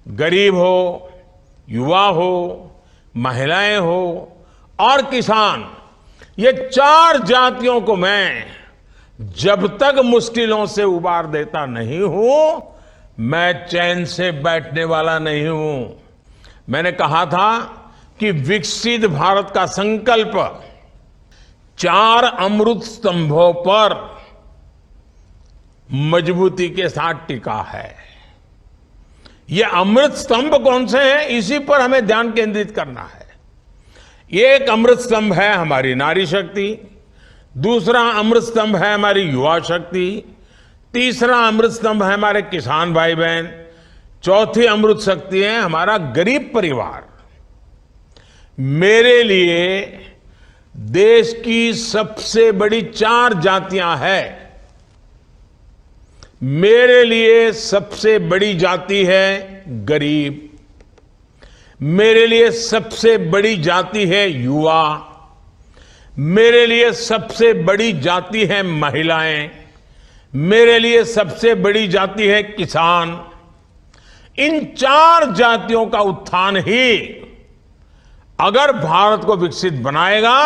गरीब हो, युवा हो, महिलाएं हो और किसान, ये चार जातियों को मैं जब तक मुश्किलों से उबार देता नहीं हूं, मैं चैन से बैठने वाला नहीं हूं। मैंने कहा था कि विकसित भारत का संकल्प 4 अमृत स्तंभों पर मजबूती के साथ टिका है। ये अमृत स्तंभ कौन से हैं, इसी पर हमें ध्यान केंद्रित करना है। एक अमृत स्तंभ है हमारी नारी शक्ति, दूसरा अमृत स्तंभ है हमारी युवा शक्ति, तीसरा अमृत स्तंभ है हमारे किसान भाई बहन, चौथी अमृत शक्ति है हमारा गरीब परिवार। मेरे लिए देश की सबसे बड़ी 4 जातियां हैं। मेरे लिए सबसे बड़ी जाति है गरीब, मेरे लिए सबसे बड़ी जाति है युवा, मेरे लिए सबसे बड़ी जाति है महिलाएं, मेरे लिए सबसे बड़ी जाति है किसान। इन 4 जातियों का उत्थान ही अगर भारत को विकसित बनाएगा,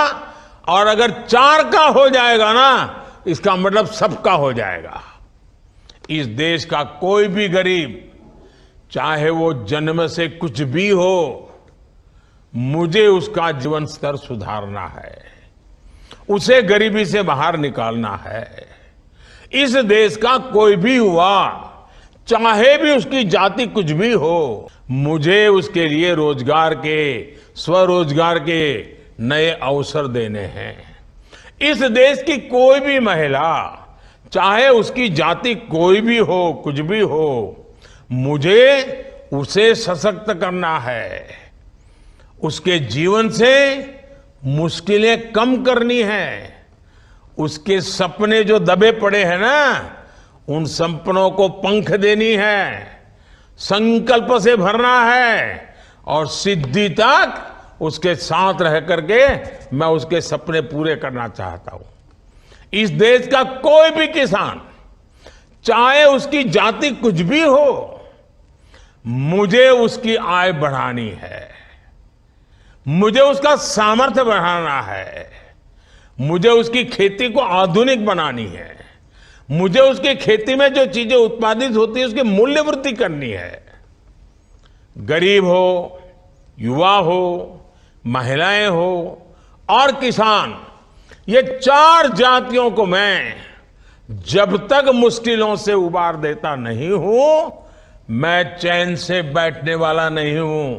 और अगर 4 का हो जाएगा ना, इसका मतलब सबका हो जाएगा। इस देश का कोई भी गरीब, चाहे वो जन्म से कुछ भी हो, मुझे उसका जीवन स्तर सुधारना है, उसे गरीबी से बाहर निकालना है। इस देश का कोई भी युवा, चाहे भी उसकी जाति कुछ भी हो, मुझे उसके लिए रोजगार के, स्वरोजगार के नए अवसर देने हैं। इस देश की कोई भी महिला, चाहे उसकी जाति कोई भी हो, कुछ भी हो, मुझे उसे सशक्त करना है, उसके जीवन से मुश्किलें कम करनी है, उसके सपने जो दबे पड़े हैं ना, उन सपनों को पंख देनी है, संकल्प से भरना है, और सिद्धि तक उसके साथ रह करके मैं उसके सपने पूरे करना चाहता हूं। इस देश का कोई भी किसान, चाहे उसकी जाति कुछ भी हो, मुझे उसकी आय बढ़ानी है, मुझे उसका सामर्थ्य बढ़ाना है, मुझे उसकी खेती को आधुनिक बनानी है, मुझे उसकी खेती में जो चीजें उत्पादित होती है उसकी मूल्य वृद्धि करनी है। गरीब हो, युवा हो, महिलाएं हो और किसान, ये 4 जातियों को मैं जब तक मुश्किलों से उबार देता नहीं हूं, मैं चैन से बैठने वाला नहीं हूं।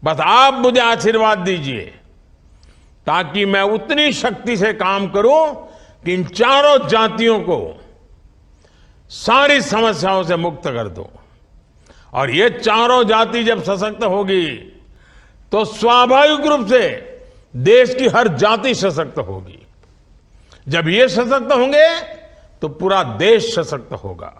बस आप मुझे आशीर्वाद दीजिए, ताकि मैं उतनी शक्ति से काम करूं कि इन 4 जातियों को सारी समस्याओं से मुक्त कर दूं। और ये 4 जाति जब सशक्त होगी, तो स्वाभाविक रूप से देश की हर जाति सशक्त होगी। जब ये सशक्त होंगे, तो पूरा देश सशक्त होगा।